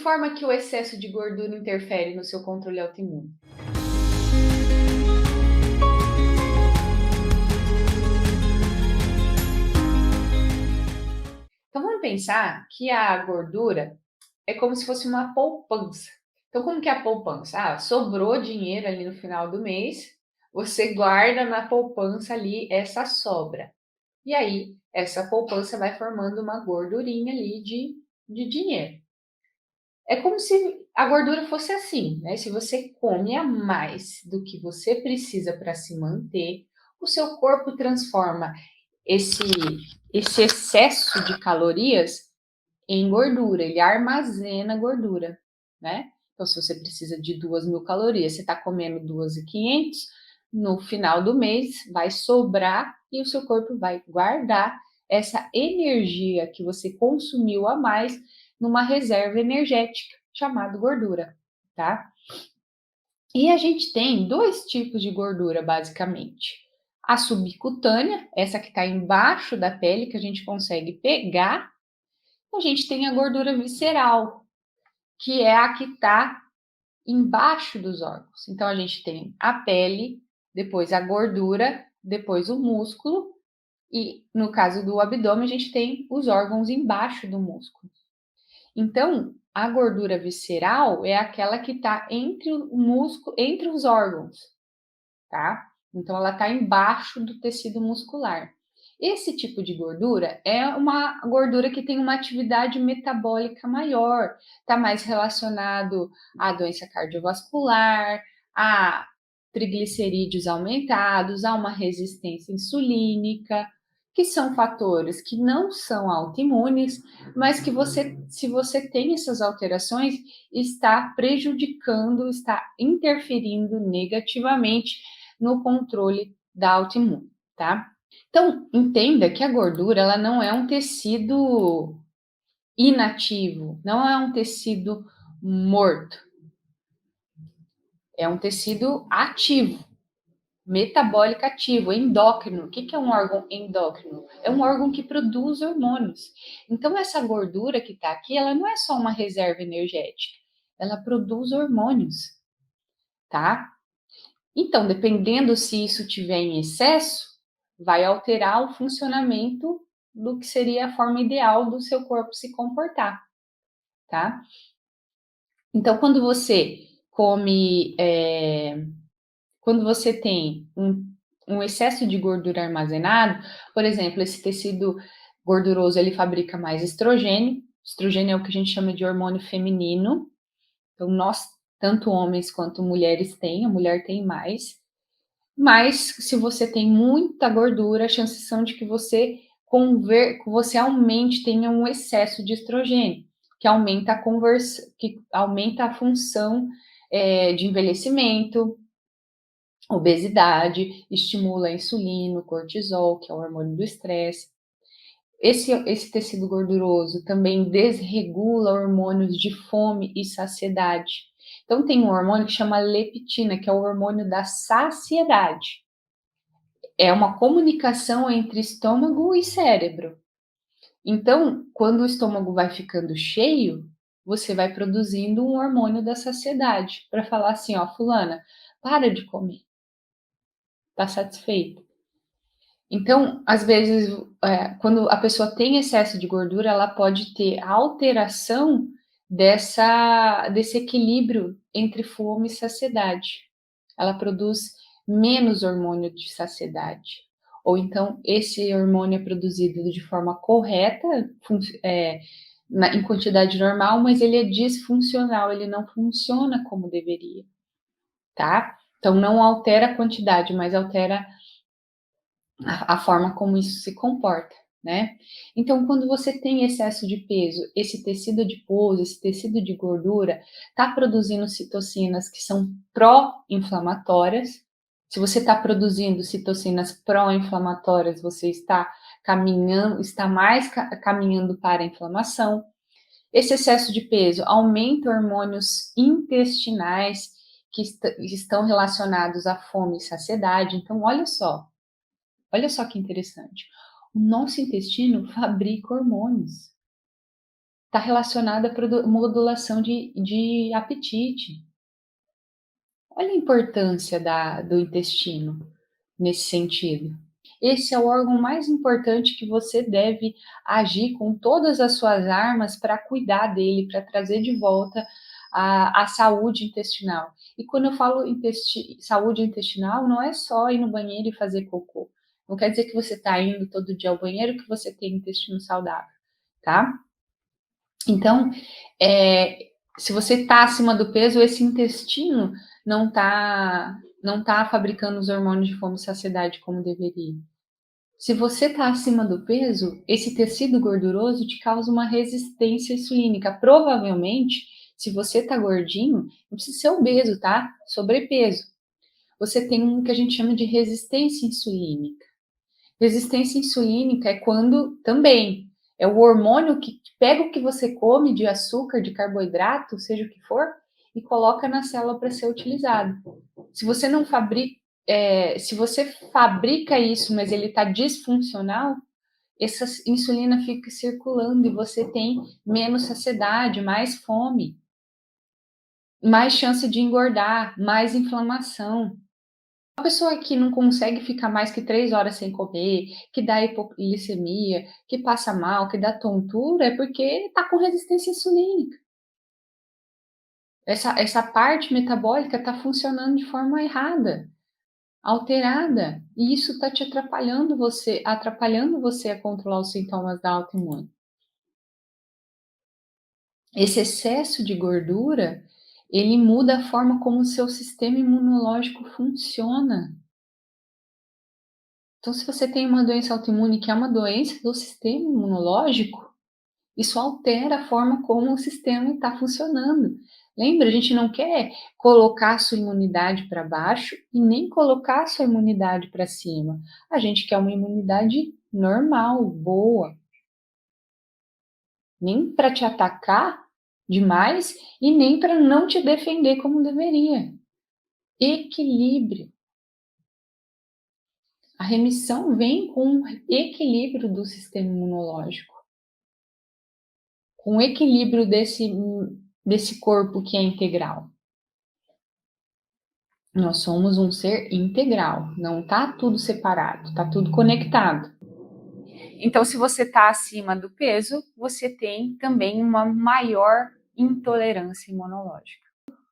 forma que o excesso de gordura interfere no seu controle autoimune? Então vamos pensar que a gordura é como se fosse uma poupança. Então como que é a poupança? Sobrou dinheiro ali no final do mês, você guarda na poupança ali essa sobra. E aí essa poupança vai formando uma gordurinha ali de dinheiro. É como se a gordura fosse assim, né? Se você come a mais do que você precisa para se manter, o seu corpo transforma esse, esse excesso de calorias em gordura, ele armazena gordura, né? Então, se você precisa de 2.000 calorias, você está comendo 2.500, no final do mês vai sobrar e o seu corpo vai guardar essa energia que você consumiu a mais numa reserva energética chamada gordura, tá? E a gente tem dois tipos de gordura, basicamente. A subcutânea, essa que está embaixo da pele, que a gente consegue pegar. A gente tem a gordura visceral, que é a que está embaixo dos órgãos. Então, a gente tem a pele, depois a gordura, depois o músculo, e no caso do abdômen, a gente tem os órgãos embaixo do músculo. Então, a gordura visceral é aquela que está entre o músculo, entre os órgãos, tá? Então, ela está embaixo do tecido muscular. Esse tipo de gordura é uma gordura que tem uma atividade metabólica maior, está mais relacionado à doença cardiovascular, a triglicerídeos aumentados, a uma resistência insulínica, que são fatores que não são autoimunes, mas que você, se você tem essas alterações, está prejudicando, está interferindo negativamente no controle da autoimune, tá? Então, entenda que a gordura ela não é um tecido inativo, não é um tecido morto, é um tecido ativo, metabólico ativo, endócrino. O que é um órgão endócrino? É um órgão que produz hormônios. Então, essa gordura que está aqui, ela não é só uma reserva energética, ela produz hormônios, tá? Então, dependendo se isso tiver em excesso, vai alterar o funcionamento do que seria a forma ideal do seu corpo se comportar, tá? Então, quando você tem um excesso de gordura armazenado, por exemplo, esse tecido gorduroso ele fabrica mais estrogênio. Estrogênio é o que a gente chama de hormônio feminino. Então, nós, tanto homens quanto mulheres têm, a mulher tem mais. Mas se você tem muita gordura, as chances são de que você aumente, tenha um excesso de estrogênio, que aumenta a função de envelhecimento, obesidade, estimula a insulina, o cortisol, que é o hormônio do estresse. Esse tecido gorduroso também desregula hormônios de fome e saciedade. Então, tem um hormônio que chama leptina, que é o hormônio da saciedade. É uma comunicação entre estômago e cérebro. Então, quando o estômago vai ficando cheio, você vai produzindo um hormônio da saciedade para falar assim, ó, fulana, para de comer, tá satisfeita. Então, às vezes, quando a pessoa tem excesso de gordura, ela pode ter alteração desse equilíbrio entre fome e saciedade. Ela produz menos hormônio de saciedade. Ou então, esse hormônio é produzido de forma correta, em quantidade normal, mas ele é disfuncional, ele não funciona como deveria, tá? Então, não altera a quantidade, mas altera a forma como isso se comporta, né? Então, quando você tem excesso de peso, esse tecido adiposo, esse tecido de gordura, está produzindo citocinas que são pró-inflamatórias. Se você está produzindo citocinas pró-inflamatórias, você está caminhando para a inflamação. Esse excesso de peso aumenta hormônios intestinais que estão relacionados à fome e saciedade. Então, olha só que interessante. O nosso intestino fabrica hormônios. está relacionada à modulação de apetite. Olha a importância do intestino nesse sentido. Esse é o órgão mais importante que você deve agir com todas as suas armas para cuidar dele, para trazer de volta a saúde intestinal. E quando eu falo saúde intestinal, não é só ir no banheiro e fazer cocô. Não quer dizer que você está indo todo dia ao banheiro que você tem intestino saudável, tá? Então, se você está acima do peso, esse intestino não tá fabricando os hormônios de fome e saciedade como deveria. Se você está acima do peso, esse tecido gorduroso te causa uma resistência insulínica. Provavelmente, se você está gordinho, não precisa ser obeso, tá? Sobrepeso. Você tem um que a gente chama de resistência insulínica. Resistência insulínica é quando também é o hormônio que pega o que você come de açúcar, de carboidrato, seja o que for, e coloca na célula para ser utilizado. Se você não fabrica, se você fabrica isso, mas ele está disfuncional, essa insulina fica circulando e você tem menos saciedade, mais fome, mais chance de engordar, mais inflamação. Uma pessoa que não consegue ficar mais que 3 horas sem comer, que dá hipoglicemia, que passa mal, que dá tontura, é porque está com resistência insulínica. Essa parte metabólica está funcionando de forma errada, alterada, e isso está te atrapalhando você a controlar os sintomas da autoimune. Esse excesso de gordura, ele muda a forma como o seu sistema imunológico funciona. Então, se você tem uma doença autoimune, que é uma doença do sistema imunológico, isso altera a forma como o sistema está funcionando. Lembra, a gente não quer colocar a sua imunidade para baixo e nem colocar a sua imunidade para cima. A gente quer uma imunidade normal, boa. Nem para te atacar demais e nem para não te defender como deveria. Equilíbrio. A remissão vem com equilíbrio do sistema imunológico, com equilíbrio desse corpo que é integral. Nós somos um ser integral, não está tudo separado, está tudo conectado. Então, se você está acima do peso, você tem também uma maior intolerância imunológica.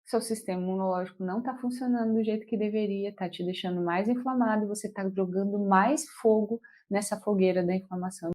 Seu sistema imunológico não está funcionando do jeito que deveria, está te deixando mais inflamado e você está jogando mais fogo nessa fogueira da inflamação.